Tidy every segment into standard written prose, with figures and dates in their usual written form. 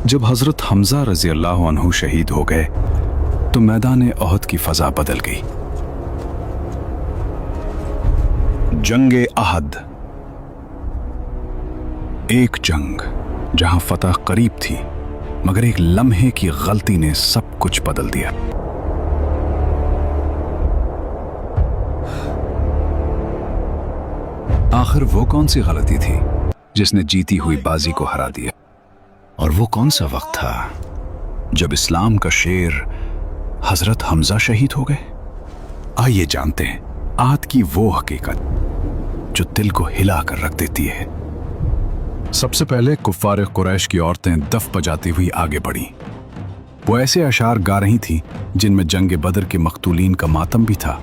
जब हजरत हमजा रजी अल्लाह अन्हु शहीद हो गए तो मैदान ओहद की फजा बदल गई। जंगे अहद, एक जंग जहां फतह करीब थी मगर एक लम्हे की गलती ने सब कुछ बदल दिया। आखिर वो कौन सी गलती थी जिसने जीती हुई बाजी को हरा दिया? और वो कौन सा वक्त था जब इस्लाम का शेर हजरत हमजा शहीद हो गए? आइए जानते हैं आहद की वो हकीकत जो दिल को हिला कर रख देती है। सबसे पहले कुफ्फार कुरैश की औरतें दफ बजाती हुई आगे बढ़ी। वो ऐसे अशार गा रही थी जिनमें जंग बदर के मकतूलीन का मातम भी था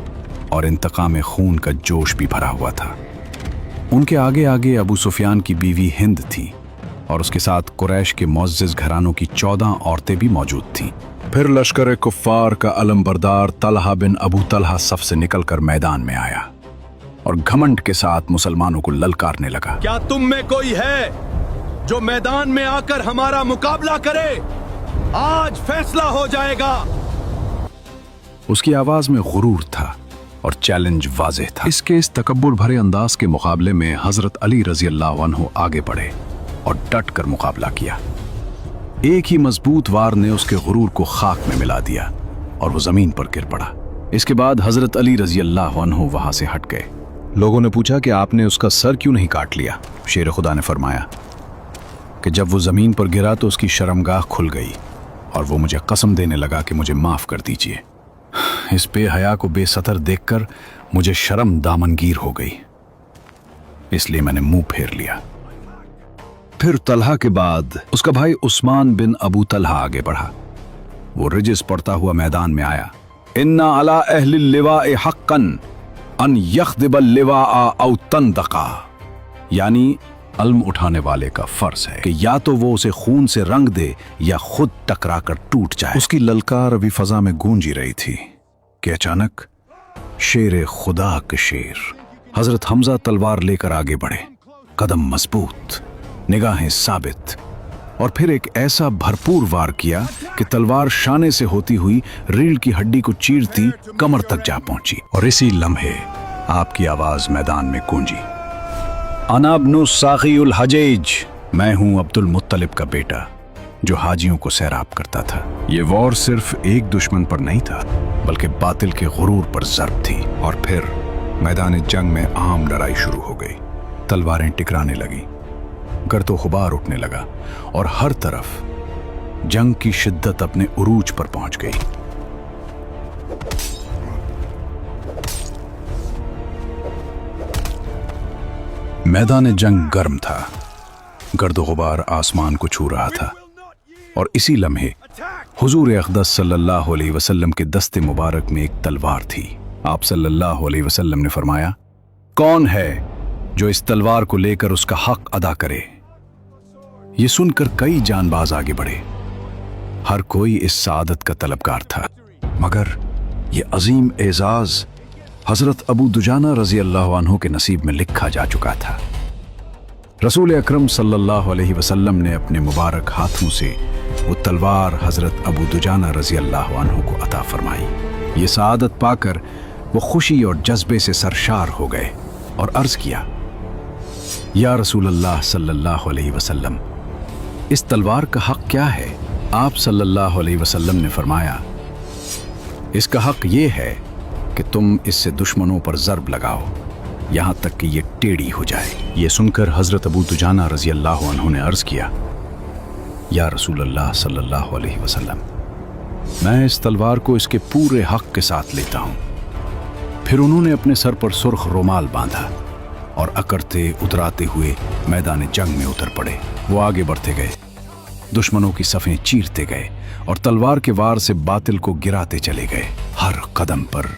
और इंतकाम खून का जोश भी भरा हुआ था। उनके आगे आगे अबू सुफियान की बीवी हिंद थी और उसके साथ कुरैश के मुअज़्ज़िज़ घरानों की 14 औरतें भी मौजूद थीं। फिर लश्कर कुफ्फार का अलमबरदार तलहा बिन अबू तलहा सफ से निकलकर मैदान में आया और घमंड के साथ मुसलमानों को ललकारने लगा। क्या तुम में कोई है जो मैदान में आकर हमारा मुकाबला करे? आज फैसला हो जाएगा। उसकी आवाज में गुरूर था और चैलेंज वाज़ेह था। इसके इस तकब्बुर भरे अंदाज के मुकाबले में हजरत अली रजी अल्लाह अन्हु आगे बढ़े और डट कर मुकाबला किया। एक ही मजबूत वार ने उसके गुरूर को खाक में मिला दिया और वो जमीन पर गिर पड़ा। इसके बाद हजरत अली रजी अल्लाह अन्हु वहां से हट गए। लोगों ने पूछा कि आपने उसका सर क्यों नहीं काट लिया? शेर खुदा ने फरमाया कि जब वो जमीन पर गिरा तो उसकी शर्मगाह खुल गई और वो मुझे कसम देने लगा कि मुझे माफ कर दीजिए। इस बेहया को बेसतर देखकर मुझे शर्म दामनगीर हो गई, इसलिए मैंने मुंह फेर लिया। फिर तलहा के बाद उसका भाई उस्मान बिन अबू तलहा आगे बढ़ा। वो रिजिस पड़ता हुआ मैदान में आया। इन्ना अला अहलिल लिवाए हक्कन अन यख्दिबल लिवाआ औ तंदका, यानी अल्म उठाने वाले का फर्ज है कि या तो वो उसे खून से रंग दे या खुद टकरा कर टूट जाए। उसकी ललकार अभी फजा में गूंजी रही थी कि अचानक शेर खुदा के शेर हजरत हमजा तलवार लेकर आगे बढ़े, कदम मजबूत, निगाहें साबित, और फिर एक ऐसा भरपूर वार किया कि तलवार शाने से होती हुई रीढ़ की हड्डी को चीरती कमर तक जा पहुंची। और इसी लम्हे आपकी आवाज मैदान में गूंजी, अना इब्नु साक़ियुल हजैज, मैं हूं अब्दुल मुत्तलिब का बेटा जो हाजियों को सैराब करता था। ये वॉर सिर्फ एक दुश्मन पर नहीं था बल्कि बातिल के गुरूर पर ज़र्ब थी। और फिर मैदान जंग में आम लड़ाई शुरू हो गई। तलवारें टकराने लगी, गर्दो गुबार उठने लगा और हर तरफ जंग की शिद्दत अपने उरूज पर पहुंच गई। मैदान जंग गर्म था, गर्दो गुबार आसमान को छू रहा था और इसी लम्हे हुजूर अक़दस सल्लल्लाहु अलैहि वसल्लम के दस्ते मुबारक में एक तलवार थी। आप सल्लल्लाहु अलैहि वसल्लम ने फरमाया, कौन है जो इस तलवार को लेकर उसका हक अदा करे? ये सुनकर कई जानबाज आगे बढ़े। हर कोई इस सादत का तलबगार था, मगर ये अजीम एजाज हजरत अबू दुजाना रजी अल्लाह अन्हु के नसीब में लिखा जा चुका था। रसूल अकरम सल्लल्लाहु अलैहि वसल्लम ने अपने मुबारक हाथों से वो तलवार हजरत अबू दुजाना रजी अल्लाह अन्हु को अता फरमाई। ये सादत पाकर वो खुशी और जज्बे से सरशार हो गए और अर्ज किया, या रसूल अल्लाह सल्लल्लाहु अलैहि वसल्लम, इस तलवार का हक क्या है? आप सल्लल्लाहु अलैहि वसल्लम ने फरमाया, इसका हक ये है कि तुम इससे दुश्मनों पर ज़र्ब लगाओ यहां तक कि ये टेढ़ी हो जाए। ये सुनकर हजरत अबू दुजाना रजी अल्लाह अन्हु ने अर्ज किया, या रसूल अल्लाह सल्लल्लाहु अलैहि वसल्लम, मैं इस तलवार को इसके पूरे हक के साथ लेता हूं। फिर उन्होंने अपने सर पर सुर्ख रुमाल बांधा और अकड़ते उतराते हुए मैदान जंग में उतर पड़े। वो आगे बढ़ते गए, दुश्मनों की सफ़ें चीरते गए और तलवार के वार से बातिल को गिराते चले गए। हर कदम पर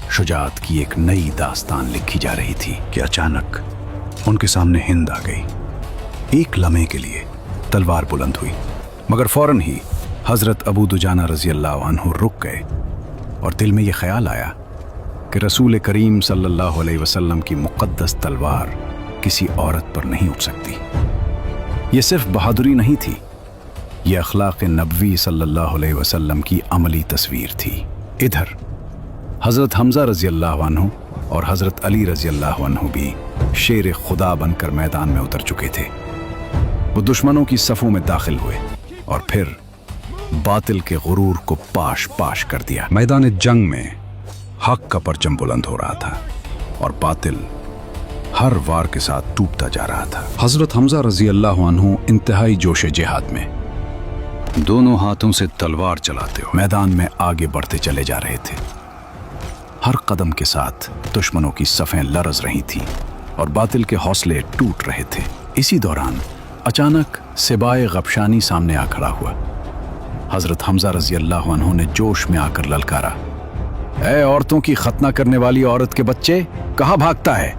शुजाअत की एक नई दास्तान लिखी जा रही थी कि अचानक उनके सामने हिंद आ गई। एक लम्हे के लिए तलवार बुलंद हुई, मगर फौरन ही हजरत अबू दुजाना रजी अल्लाह अन्हु रुक गए और दिल में यह ख्याल आया कि रसूल करीम सल्लल्लाहु अलैहि वसल्लम की मुक़द्दस तलवार किसी औरत पर नहीं उठ सकती। ये सिर्फ बहादुरी नहीं थी, ये अखलाक नबवी सल्लल्लाहु अलैहि वसल्लम की अमली तस्वीर थी। इधर हज़रत हमज़ा रज़ी अल्लाह अन्हु और हज़रत अली रज़ी अल्लाह अन्हु भी शेर खुदा बनकर मैदान में उतर चुके थे। वो दुश्मनों की सफ़ों में दाखिल हुए और फिर बातिल के गुरूर को पाश पाश कर दिया। मैदान जंग में हक का परचम बुलंद हो रहा था और बातिल हर वार के साथ टूटता जा रहा था। हज़रत हमज़ा रज़ी अल्लाह अन्हु इंतहाई जोश जिहाद में दोनों हाथों से तलवार चलाते हुए मैदान में आगे बढ़ते चले जा रहे थे। हर कदम के साथ दुश्मनों की सफ़ें लरज़ रही थीं और बातिल के हौसले टूट रहे थे। इसी दौरान अचानक सिबाए गबशानी सामने आ खड़ा हुआ। हज़रत हमज़ा रज़ी अल्लाह अन्हु ने जोश में आकर ललकारा, ऐ औरतों की खतना करने वाली औरत के बच्चे, कहाँ भागता है?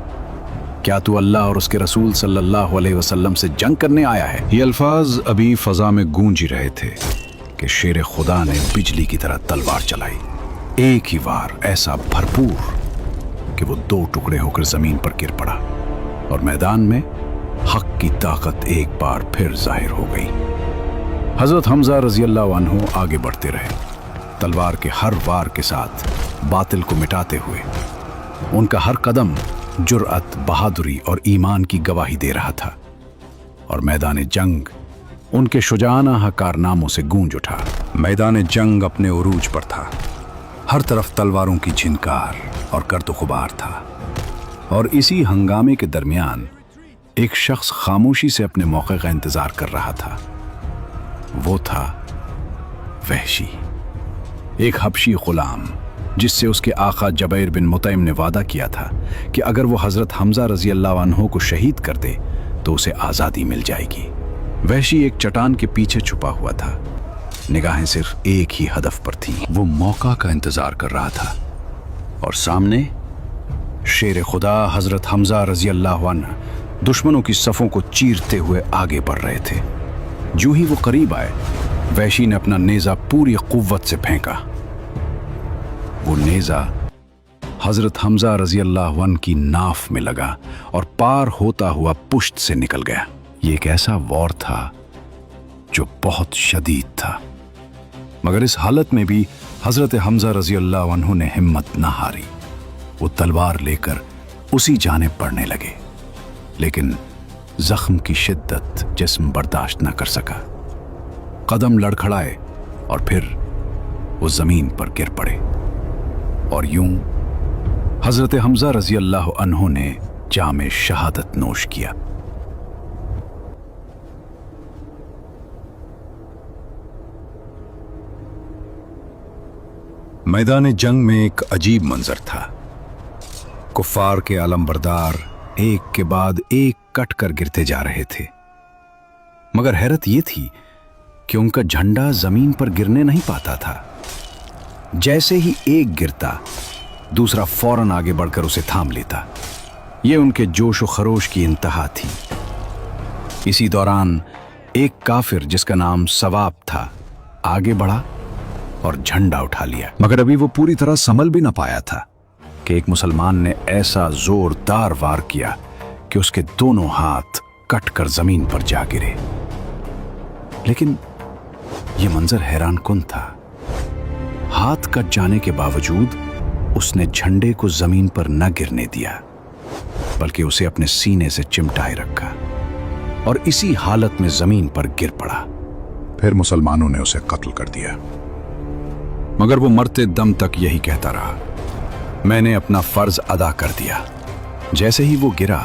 क्या तू अल्लाह और उसके रसूल सल्लल्लाहु अलैहि वसल्लम से जंग करने आया है? ये अल्फाज अभी फजा में गूंज ही रहे थे कि शेर खुदा ने बिजली की तरह तलवार चलाई। एक ही वार ऐसा भरपूर कि वो दो टुकड़े होकर जमीन पर गिर पड़ा और मैदान में हक की ताकत एक बार फिर जाहिर हो गई। हज़रत हमज़ा रज़ी अल्लाह अन्हु आगे बढ़ते रहे, तलवार के हर वार के साथ बातिल को मिटाते हुए। उनका हर कदम जुर्अत, बहादुरी और ईमान की गवाही दे रहा था और मैदान जंग उनके शुजाना कारनामों से गूंज उठा। मैदान जंग अपने उरूज पर था। हर तरफ तलवारों की झिनकार और गर्द गुबार था और इसी हंगामे के दरमियान एक शख्स खामोशी से अपने मौके का इंतजार कर रहा था। वो था वहशी, एक हबशी गुलाम जिससे उसके आका जबैर बिन मुतइम ने वादा किया था कि अगर वो हज़रत हमज़ा रज़ी अल्लाह अन्हु को शहीद कर दे तो उसे आज़ादी मिल जाएगी। वहशी एक चट्टान के पीछे छुपा हुआ था, निगाहें सिर्फ एक ही हदफ पर थीं। वो मौका का इंतजार कर रहा था और सामने शेर खुदा हज़रत हमज़ा रज़ी अल्लाह अन्हु दुश्मनों की सफ़ों को चीरते हुए आगे बढ़ रहे थे। जो ही वो करीब आए, वहशी ने अपना नेज़ा पूरी कुव्वत से फेंका। वो नेज़ा हज़रत हमज़ा रज़ी अल्लाह अन्हु की नाफ में लगा और पार होता हुआ पुश्त से निकल गया। ये एक ऐसा वार था जो बहुत शदीद था, मगर इस हालत में भी हज़रत हमज़ा रज़ी अल्लाह अन्हु ने हिम्मत न हारी। वो तलवार लेकर उसी जानिब बढ़ने लगे, लेकिन जख्म की शिद्दत जिस्म बर्दाश्त न कर सका। कदम लड़खड़ाए और फिर वो जमीन पर गिर पड़े और यूं हज़रत हमज़ा रज़ी अल्लाह अन्हु ने जामे शहादत नोश किया। मैदान जंग में एक अजीब मंजर था। कुफ्फार के आलमबरदार एक के बाद एक कट कर गिरते जा रहे थे, मगर हैरत ये थी कि उनका झंडा जमीन पर गिरने नहीं पाता था। जैसे ही एक गिरता, दूसरा फौरन आगे बढ़कर उसे थाम लेता। ये उनके जोश व खरोश की इंतहा थी। इसी दौरान एक काफिर जिसका नाम सवाब था आगे बढ़ा और झंडा उठा लिया, मगर अभी वो पूरी तरह संभल भी न पाया था कि एक मुसलमान ने ऐसा जोरदार वार किया कि उसके दोनों हाथ कट कर जमीन पर जा गिरे। लेकिन यह मंजर हैरानकुन था। हाथ कट जाने के बावजूद उसने झंडे को जमीन पर न गिरने दिया, बल्कि उसे अपने सीने से चिमटाए रखा और इसी हालत में जमीन पर गिर पड़ा। फिर मुसलमानों ने उसे कत्ल कर दिया, मगर वो मरते दम तक यही कहता रहा, मैंने अपना फर्ज अदा कर दिया। जैसे ही वो गिरा,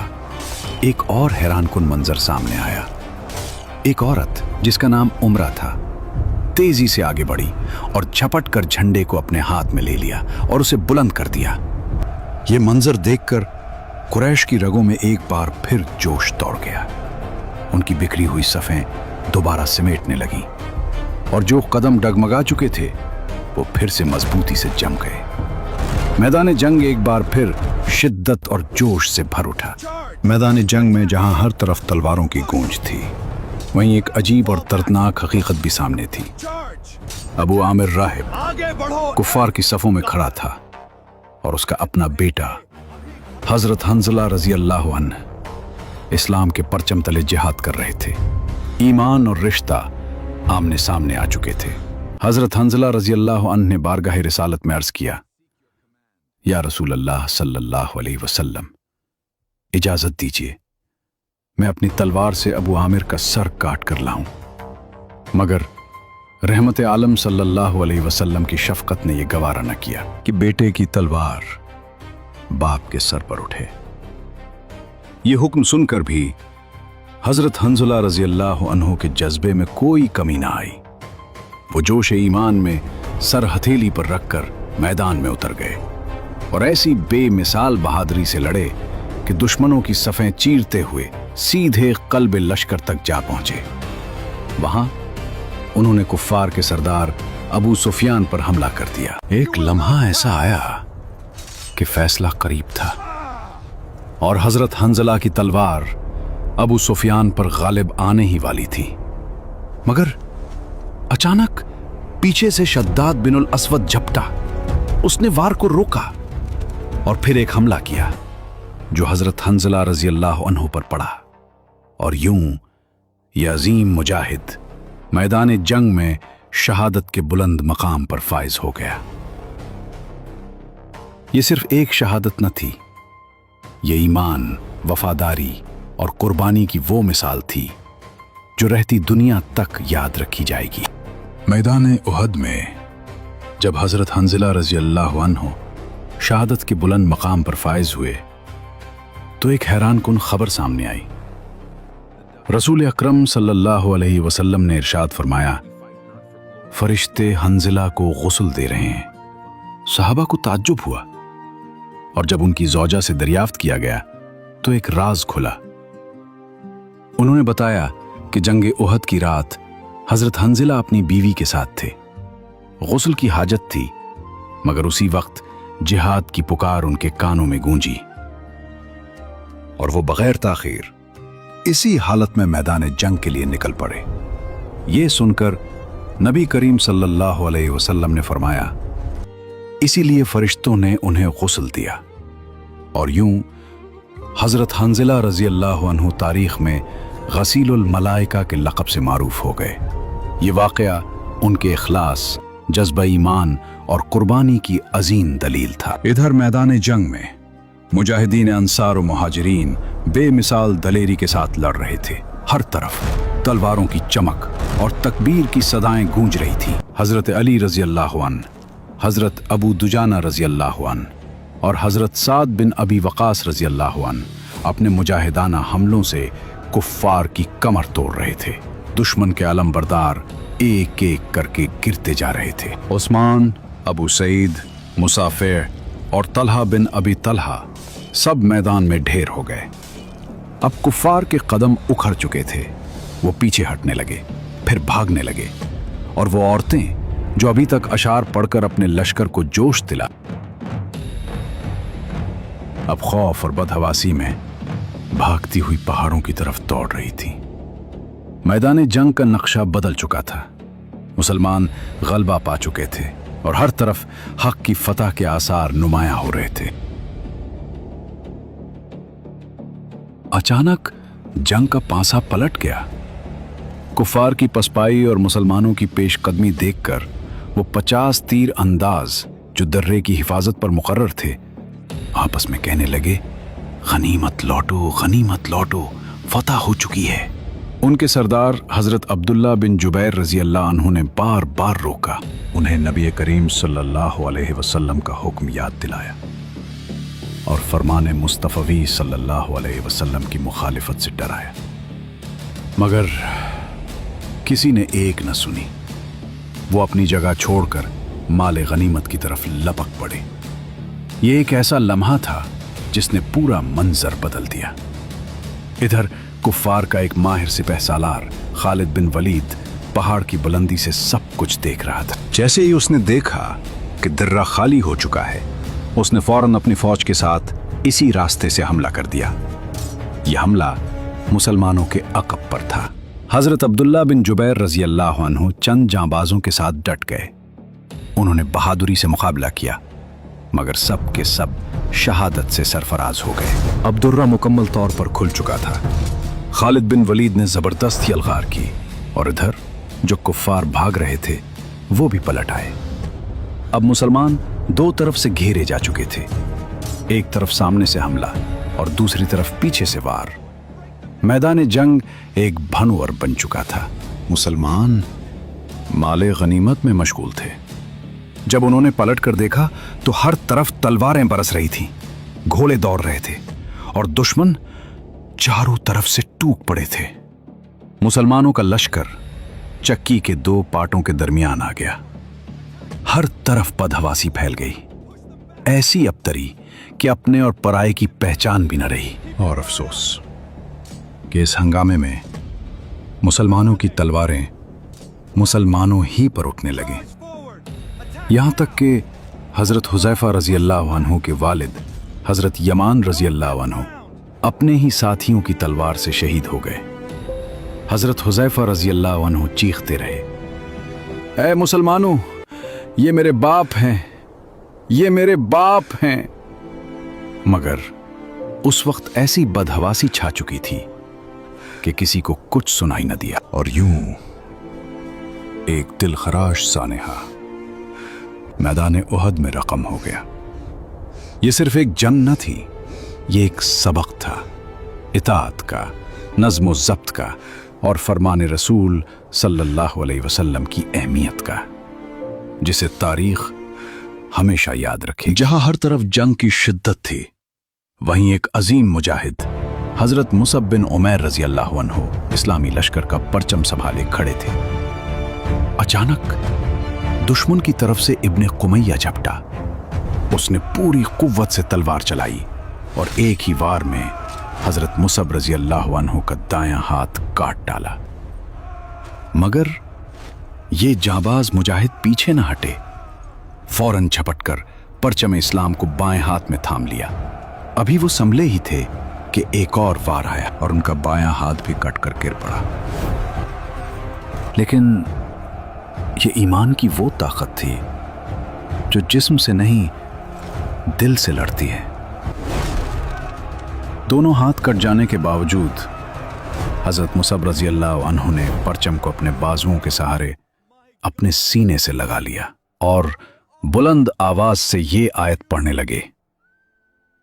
एक और हैरानकुन मंजर सामने आया। एक औरत जिसका नाम उमरा था तेजी से आगे बढ़ी और झपट कर झंडे को अपने हाथ में ले लिया और उसे बुलंद कर दिया। यह मंजर देखकर कुरैश की रगों में एक बार फिर जोश दौड़ गया। उनकी बिखरी हुई सफ़ें दोबारा समेटने लगीं और जो कदम डगमगा चुके थे वो फिर से मजबूती से जम गए। मैदान जंग एक बार फिर शिद्दत और जोश से भर उठा। मैदान जंग में जहां हर तरफ तलवारों की गूंज थी, वहीं एक अजीब और दर्दनाक हकीकत भी सामने थी। अबू आमिर राहिब कुफ्फार की सफ़ों में खड़ा था और उसका अपना बेटा हज़रत हंज़ला रज़ी अल्लाह अन्हु इस्लाम के परचम तले जिहाद कर रहे थे। ईमान और रिश्ता आमने सामने आ चुके थे। हजरत हंजला रजी अल्लाह अन्हु ने बारगाह रिसालत में अर्ज किया, या रसूल अल्लाह सल्लल्लाहु अलैहि वसल्लम, इजाजत दीजिए मैं अपनी तलवार से अबू आमिर का सर काट कर लाऊं। मगर रहमत आलम सल्लल्लाहु अलैहि वसल्लम की शफकत ने यह गवारा न किया कि बेटे की तलवार बाप के सर पर उठे। ये हुक्म सुनकर भी हजरत हंजला रजी अल्लाह अन्हु के जज्बे में कोई कमी ना आई। वो जोश ईमान में सर हथेली पर रखकर मैदान में उतर गए और ऐसी बेमिसाल बहादुरी से लड़े कि दुश्मनों की सफ़ें चीरते हुए सीधे कल्ब लश्कर तक जा पहुंचे। वहां उन्होंने कुफ्फार के सरदार अबू सुफियान पर हमला कर दिया। एक लम्हा ऐसा आया कि फैसला करीब था और हजरत हंजला की तलवार अबू सुफियान पर गालिब आने ही वाली थी। मगर अचानक पीछे से शद्दाद बिन असवद झपटा। उसने वार को रोका और फिर एक हमला किया जो हजरत हंजला रजी अल्लाह अन्हु पर पड़ा और यूं ये अजीम मुजाहिद मैदान जंग में शहादत के बुलंद मकाम पर फाइज हो गया। ये सिर्फ एक शहादत न थी, ये ईमान, वफादारी और कुर्बानी की वो मिसाल थी जो रहती दुनिया तक याद रखी जाएगी। मैदान उहद में जब हजरत हंजला रजी अल्लाह अन्हु शहादत के बुलंद मकाम पर फाइज हुए तो एक हैरान कुन खबर सामने आई। रसूल अकरम सल्लल्लाहु अलैहि वसल्लम ने इरशाद फरमाया, फरिश्ते हंजला को गुस्ल दे रहे हैं। सहाबा को ताज्जुब हुआ और जब उनकी ज़ौजा से दरियाफ्त किया गया तो एक राज खुला। उन्होंने बताया कि जंग उहद की रात हजरत हंजला अपनी बीवी के साथ थे। गुस्ल की हाजत थी, मगर उसी वक्त जिहाद की पुकार उनके कानों में गूंजी और वो बगैर ताखीर इसी हालत में मैदान जंग के लिए निकल पड़े। ये सुनकर नबी करीम सल्लल्लाहु अलैहि वसल्लम ने फरमाया, इसीलिए फरिश्तों ने उन्हें गुस्ल दिया। और यूं हजरत हंजला रजी अल्लाह अन्हु तारीख में गसीलुल मलाइका के लक़ब से मारूफ हो गए। ये वाक़या उनके इखलास, जज्बा ईमान और कुर्बानी की अजीम दलील था। इधर मैदान जंग में मुजाहिदीन अंसार और मुहाजिरीन बेमिसाल दलेरी के साथ लड़ रहे थे। हर तरफ तलवारों की चमक और तकबीर की सदाएं गूंज रही थी। हजरत अली रजी अल्लाह अन्हु, हजरत अबू दुजाना रजी अल्लाह अन्हु और हजरत साद बिन अबी वक़ास रजी अल्लाह अन्हु अपने मुजाहिदाना हमलों से कुफ्फार की कमर तोड़ रहे थे। दुश्मन के अलमबरदार एक एक करके गिरते जा रहे थे। उस्मान, अबू सईद, मुसाफिर और तलहा बिन अबी तलहा सब मैदान में ढेर हो गए। अब कुफ्फार के कदम उखड़ चुके थे। वो पीछे हटने लगे, फिर भागने लगे और वो औरतें जो अभी तक अशार पढ़कर अपने लश्कर को जोश दिला, अब खौफ और बदहवासी में भागती हुई पहाड़ों की तरफ दौड़ रही थी। मैदान जंग का नक्शा बदल चुका था। मुसलमान गलबा पा चुके थे और हर तरफ हक की फतह के आसार नुमायां हो रहे थे। अचानक जंग का पांसा पलट गया। कुफार की पसपाई और मुसलमानों की पेशकदमी देखकर वो 50 तीर अंदाज जो दर्रे की हिफाजत पर मुकर्रर थे आपस में कहने लगे, गनीमत लौटो, गनीमत लौटो, फतह हो चुकी है। उनके सरदार हजरत अब्दुल्ला बिन जुबैर रजी अल्लाह अन्हु ने बार बार रोका। उन्हें नबी करीम सल्लल्लाहु अलैहि वसल्लम का हुक्म याद दिलाया और फरमाने मुस्तफ़वी सल्लल्लाहु अलैहि वसल्लम की मुखालिफत से डराया, मगर किसी ने एक न सुनी। वो अपनी जगह छोड़कर माले गनीमत की तरफ लपक पड़े। ये एक ऐसा लम्हा था जिसने पूरा मंजर बदल दिया। इधर कुफ्फार का एक माहिर सिपह सालार खालिद बिन वलीद पहाड़ की बुलंदी से सब कुछ देख रहा था। जैसे ही उसने देखा कि दर्रा खाली हो चुका है, उसने फौरन अपनी फौज के साथ इसी रास्ते से हमला कर दिया। यह हमला मुसलमानों के अक़ब पर था। हजरत अब्दुल्ला बिन जुबैर रजी अल्लाह अन्हु चंद जांबाजों के साथ डट गए। उन्होंने बहादुरी से मुकाबला किया, मगर सब के सब शहादत से सरफराज हो गए। अब दुर्रा मुकम्मल तौर पर खुल चुका था। खालिद बिन वलीद ने जबरदस्त यलगार की और इधर जो कुफ्फार भाग रहे थे वो भी पलट आए। अब मुसलमान दो तरफ से घेरे जा चुके थे, एक तरफ सामने से हमला और दूसरी तरफ पीछे से वार। मैदान जंग एक भनवर बन चुका था। मुसलमान माले गनीमत में मशगूल थे। जब उन्होंने पलट कर देखा तो हर तरफ तलवारें बरस रही थीं, घोड़े दौड़ रहे थे और दुश्मन चारों तरफ से टूट पड़े थे। मुसलमानों का लश्कर चक्की के दो पाटों के दरमियान आ गया। हर पद बदहवासी फैल गई, ऐसी अबतरी कि अपने और पराये की पहचान भी न रही। और अफसोस कि इस हंगामे में मुसलमानों की तलवारें मुसलमानों ही पर उठने लगे। यहां तक कि हजरत हुज़ैफा रजी अल्लाह अन्हु के वालिद हजरत यमान रजी अल्लाह अन्हु अपने ही साथियों की तलवार से शहीद हो गए। हजरत हुज़ैफा रजी अल्लाह अन्हु चीखते रहे, ऐ मुसलमानों, ये मेरे बाप हैं, ये मेरे बाप हैं। मगर उस वक्त ऐसी बदहवासी छा चुकी थी कि किसी को कुछ सुनाई न दिया। और यूं एक दिलखराश सानेहा मैदान उहद में रकम हो गया। ये सिर्फ एक जंग न थी, ये एक सबक था, इताअत का, नज़्म ज़ब्त का और फरमान रसूल सल्लल्लाहु अलैहि वसल्लम की अहमियत का, जिसे तारीख हमेशा याद रखे। जहां हर तरफ जंग की शिद्दत थी, वहीं एक अजीम मुजाहिद हजरत मुसअब बिन उमैर रजी अल्लाह अन्हु इस्लामी लश्कर का परचम संभाले खड़े थे। अचानक दुश्मन की तरफ से इब्ने कुमैया झपटा। उसने पूरी कुव्वत से तलवार चलाई और एक ही वार में हजरत मुसअब रजी अल्लाह अन्हु का दायां हाथ काट डाला। मगर ये जाबाज मुजाहिद पीछे न हटे, फौरन झपटकर परचम इस्लाम को बाएं हाथ में थाम लिया। अभी वो संभले ही थे कि एक और वार आया और उनका बायां हाथ भी कटकर गिर पड़ा। लेकिन ये ईमान की वो ताकत थी जो जिस्म से नहीं दिल से लड़ती है। दोनों हाथ कट जाने के बावजूद हजरत मुसअब रजी अल्लाह अन्हु ने परचम को अपने बाजुओं के सहारे अपने सीने से लगा लिया और बुलंद आवाज से ये आयत पढ़ने लगे,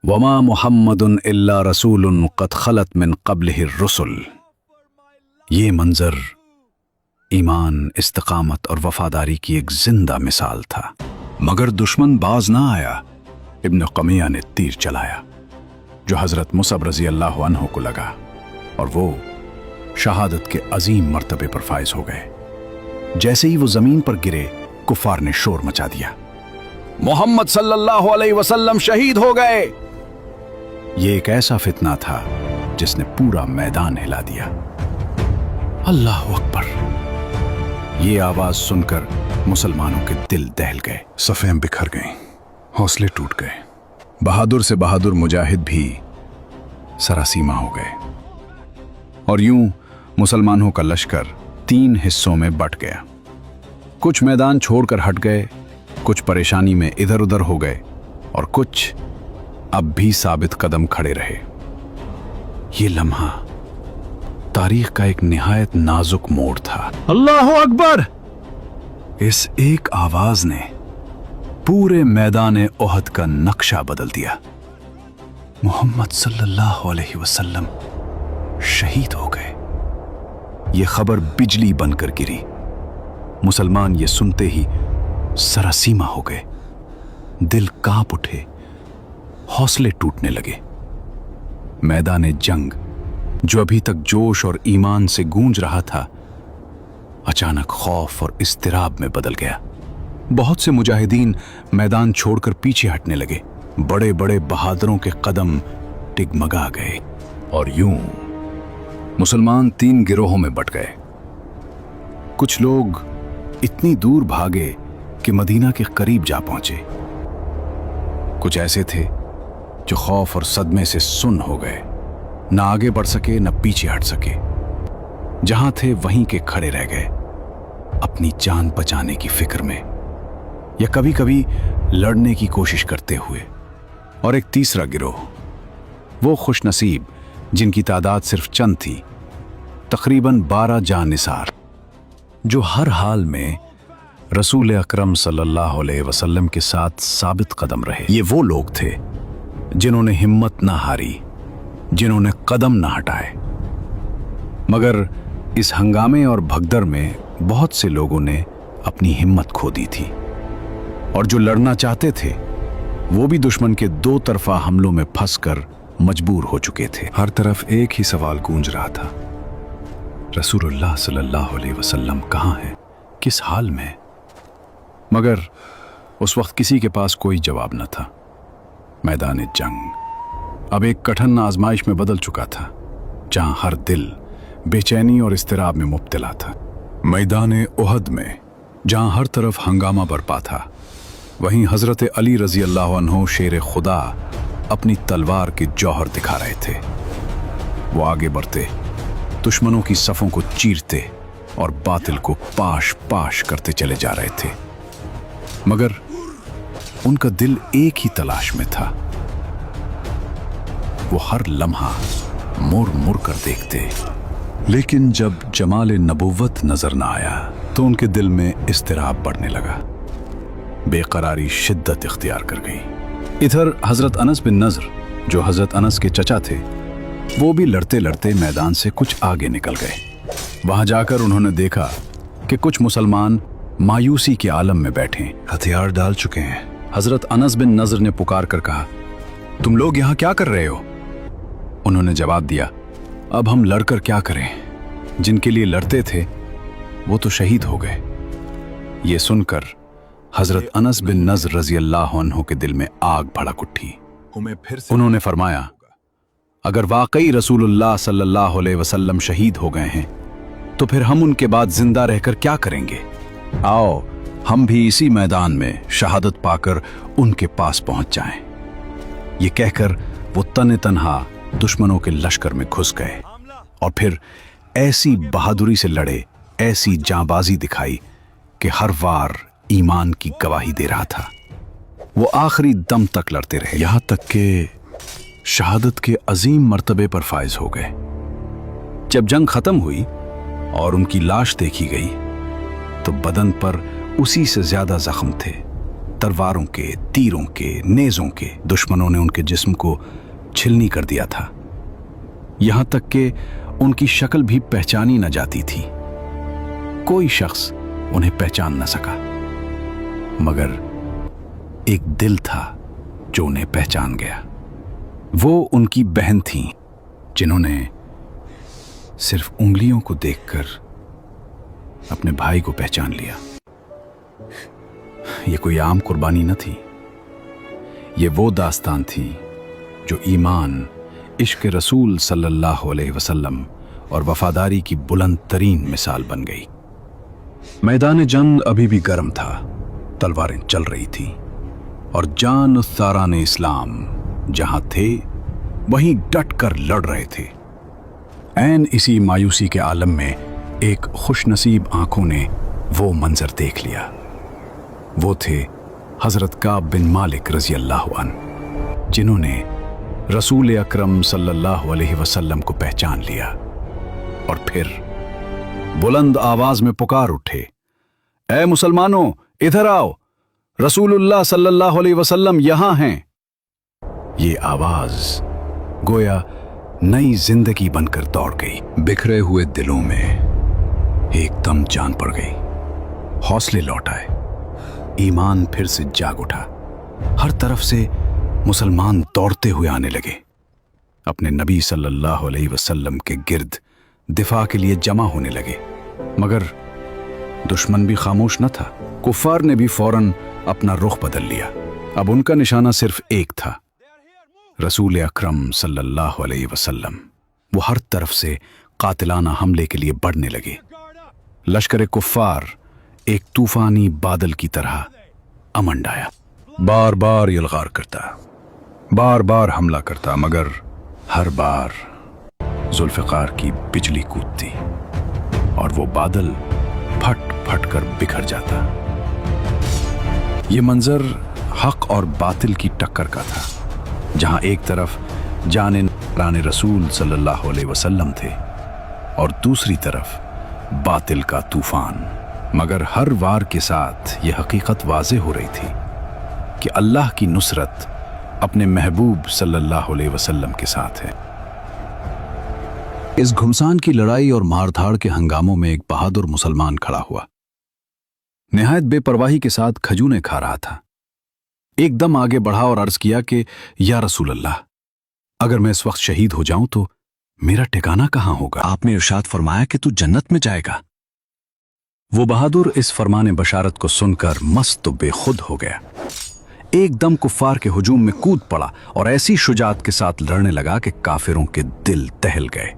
वमा मुहम्मदुन इल्ला रसूलुन क़द खलत मिन क़ब्लिहि रुसुल। ये मंजर ईमान, इस्तिकामत और वफादारी की एक जिंदा मिसाल था। मगर दुश्मन बाज ना आया। इब्न क़मिया ने तीर चलाया जो हजरत मुसअब रजी अल्लाह अन्हु को लगा और वो शहादत के अजीम मर्तबे पर फाइज हो गए। जैसे ही वो जमीन पर गिरे, कुफार ने शोर मचा दिया, मोहम्मद सल्लल्लाहु अलैहि वसल्लम शहीद हो गए। ये एक ऐसा फितना था जिसने पूरा मैदान हिला दिया। अल्लाह अकबर। ये आवाज सुनकर मुसलमानों के दिल दहल गए, सफ़ें बिखर गईं, हौसले टूट गए। बहादुर से बहादुर मुजाहिद भी सरासीमा हो गए और यूं मुसलमानों का लश्कर 3 हिस्सों में बंट गया। कुछ मैदान छोड़कर हट गए, कुछ परेशानी में इधर उधर हो गए और कुछ अब भी साबित कदम खड़े रहे। ये लम्हा तारीख का एक निहायत नाजुक मोड़ था। अल्लाह अकबर! इस एक आवाज ने पूरे मैदान उहद का नक्शा बदल दिया। मोहम्मद सल्लल्लाहु अलैहि वसल्लम शहीद हो गए। ये खबर बिजली बनकर गिरी। मुसलमान ये सुनते ही सरासीमा हो गए, दिल कांप उठे, हौसले टूटने लगे। मैदान जंग जो अभी तक जोश और ईमान से गूंज रहा था, अचानक खौफ और इस्तिराब में बदल गया। बहुत से मुजाहिदीन मैदान छोड़कर पीछे हटने लगे। बड़े बड़े बहादुरों के कदम टिगमगा गए और यूं मुसलमान 3 गिरोहों में बंट गए। कुछ लोग इतनी दूर भागे कि मदीना के करीब जा पहुंचे। कुछ ऐसे थे जो खौफ और सदमे से सुन्न हो गए, न आगे बढ़ सके न पीछे हट सके। जहां थे वहीं के खड़े रह गए, अपनी जान बचाने की फिक्र में या कभी कभी लड़ने की कोशिश करते हुए। और एक तीसरा गिरोह, वो खुशनसीब जिनकी तादाद सिर्फ चंद थी, तकरीबन 12 जानिसार। जो हर हाल में रसूल अकरम सल्लल्लाहु अलैहि वसल्लम के साथ साबित कदम रहे। ये वो लोग थे जिन्होंने हिम्मत ना हारी, जिन्होंने कदम ना हटाए। मगर इस हंगामे और भगदड़ में बहुत से लोगों ने अपनी हिम्मत खो दी थी, और जो लड़ना चाहते थे वो भी दुश्मन के दो तरफा हमलों में फंसकर मजबूर हो चुके थे। हर तरफ एक ही सवाल गूंज रहा था, रसूलुल्लाह सल्लल्लाहु अलैहि वसल्लम कहाँ हैं, किस हाल में? मगर उस वक्त किसी के पास कोई जवाब न था। मैदान जंग अब एक कठिन आजमाइश में बदल चुका था, जहां हर दिल बेचैनी और इस्तिराब में मुब्तला था। मैदान उहद में जहां हर तरफ हंगामा बरपा था, वहीं हजरत अली रजी अल्लाह अन्हु शेर खुदा अपनी तलवार के जौहर दिखा रहे थे। वो आगे बढ़ते, दुश्मनों की सफों को चीरते और बातिल को पाश पाश करते चले जा रहे थे। मगर उनका दिल एक ही तलाश में था। वो हर लम्हा मुड़ मुड़ कर देखते, लेकिन जब जमाल नबुव्वत नजर न आया तो उनके दिल में इस्तिराब बढ़ने लगा। बेकरारी शिद्दत इख्तियार कर गई। इधर हजरत अनस बिन नज़र, जो हजरत अनस के चचा थे, वो भी लड़ते लड़ते मैदान से कुछ आगे निकल गए। वहां जाकर उन्होंने देखा कि कुछ मुसलमान मायूसी के आलम में बैठे, हथियार डाल चुके हैं। हजरत अनस बिन नज़र ने पुकार कर कहा, तुम लोग यहाँ क्या कर रहे हो? उन्होंने जवाब दिया, अब हम लड़कर क्या करें? जिनके लिए लड़ते थे वो तो शहीद हो गए। ये सुनकर हजरत अनस बिन नज़र रजी अल्लाह अन्हु के दिल में आग भड़क उठी। उन्होंने फरमाया, अगर वाकई रसूलुल्लाह सल्लल्लाहु अलैहि वसल्लम शहीद हो गए हैं तो फिर हम उनके बाद जिंदा रहकर क्या करेंगे? आओ हम भी इसी मैदान में शहादत पाकर उनके पास पहुंच जाएं। ये कहकर वो तने तन्हा दुश्मनों के लश्कर में घुस गए और फिर ऐसी बहादुरी से लड़े, ऐसी जांबाजी दिखाई कि हर वार ईमान की गवाही दे रहा था। वो आखिरी दम तक लड़ते रहे, यहां तक कि शहादत के अजीम मर्तबे पर फायज हो गए। जब जंग खत्म हुई और उनकी लाश देखी गई तो बदन पर उसी से ज्यादा जख्म थे, तलवारों के, तीरों के, नेजों के। दुश्मनों ने उनके जिस्म को छिलनी कर दिया था, यहां तक कि उनकी शक्ल भी पहचानी न जाती थी। कोई शख्स उन्हें पहचान न सका, मगर एक दिल था जो उन्हें पहचान गया। वो उनकी बहन थी जिन्होंने सिर्फ उंगलियों को देखकर अपने भाई को पहचान लिया। ये कोई आम कुर्बानी न थी, ये वो दास्तान थी जो ईमान, इश्क रसूल सल्लल्लाहु अलैहि वसल्लम और वफादारी की बुलंद तरीन मिसाल बन गई। मैदान जंग अभी भी गर्म था, तलवारें चल रही थी और जान उत्तारान इस्लाम जहां थे वहीं डट कर लड़ रहे थे। ऐन इसी मायूसी के आलम में एक खुशनसीब आंखों ने वो मंजर देख लिया। वो थे हजरत काब बिन मालिक रजी अल्लाह अन्हु, जिन्होंने रसूल अकरम सल्लल्लाहु अलैहि वसल्लम को पहचान लिया और फिर बुलंद आवाज में पुकार उठे, ऐ मुसलमानों, इधर आओ, रसूलुल्लाह सल्लल्लाहु अलैहि वसल्लम यहां हैं। ये आवाज गोया नई जिंदगी बनकर दौड़ गई। बिखरे हुए दिलों में एकदम जान पड़ गई, हौसले लौट आए, ईमान फिर से जाग उठा। हर तरफ से मुसलमान दौड़ते हुए आने लगे, अपने नबी सल्लल्लाहु अलैहि वसल्लम के गिर्द दिफा के लिए जमा होने लगे। मगर दुश्मन भी खामोश न था। कुफार ने भी फौरन अपना रुख बदल लिया। अब उनका निशाना सिर्फ एक था, रसूल अकरम सल्लल्लाहु अलैहि वसल्लम। वो हर तरफ से कातिलाना हमले के लिए बढ़ने लगे। लश्कर कुफार एक तूफानी बादल की तरह अमंड आया, बार बार यलगार करता, बार बार हमला करता, मगर हर बार जुल्फ़िकार की बिजली कूदती और वो बादल फट फट कर बिखर जाता। ये मंजर हक और बातिल की टक्कर का था, जहां एक तरफ जाने रसूल सल्लल्लाहु अलैहि वसल्लम थे और दूसरी तरफ बातिल का तूफान। मगर हर वार के साथ यह हकीकत वाज़ेह हो रही थी कि अल्लाह की नुसरत अपने महबूब सल्लल्लाहु अलैहि वसल्लम के साथ है। इस घुमसान की लड़ाई और मारधाड़ के हंगामों में एक बहादुर मुसलमान खड़ा हुआ। निहायत बेपरवाही के साथ खजूरें खा रहा था। एकदम आगे बढ़ा और अर्ज किया कि या रसूल अल्लाह, अगर मैं इस वक्त शहीद हो जाऊं तो मेरा ठिकाना कहां होगा? आपने इरशाद फरमाया कि तू जन्नत में जाएगा। वो बहादुर इस फरमाने बशारत को सुनकर मस्त तो बेखुद हो गया। एकदम कुफ्फार के हुजूम में कूद पड़ा और ऐसी शुजाअत के साथ लड़ने लगा कि काफिरों के दिल दहल गए।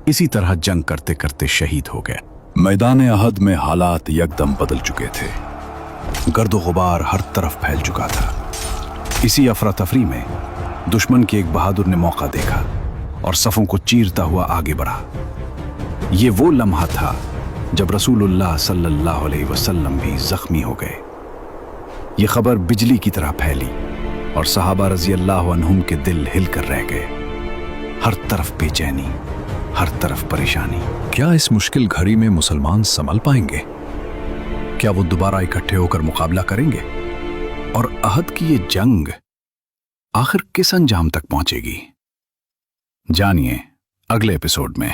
इसी तरह जंग करते करते शहीद हो गया। मैदान अहद में हालात यकदम बदल चुके थे। गर्दो गुबार हर तरफ फैल चुका था। इसी अफरा तफरी में दुश्मन के एक बहादुर ने मौका देखा और सफों को चीरता हुआ आगे बढ़ा। ये वो लम्हा था जब रसूलुल्लाह सल्लल्लाहु अलैहि वसल्लम भी जख्मी हो गए। ये खबर बिजली की तरह फैली और सहाबा रजी अल्लाह अन्हुम के दिल हिलकर रह गए। हर तरफ बेचैनी, हर तरफ परेशानी। क्या इस मुश्किल घड़ी में मुसलमान संभल पाएंगे? क्या वो दोबारा इकट्ठे होकर मुकाबला करेंगे? और अहद की ये जंग आखिर किस अंजाम तक पहुंचेगी? जानिए अगले एपिसोड में।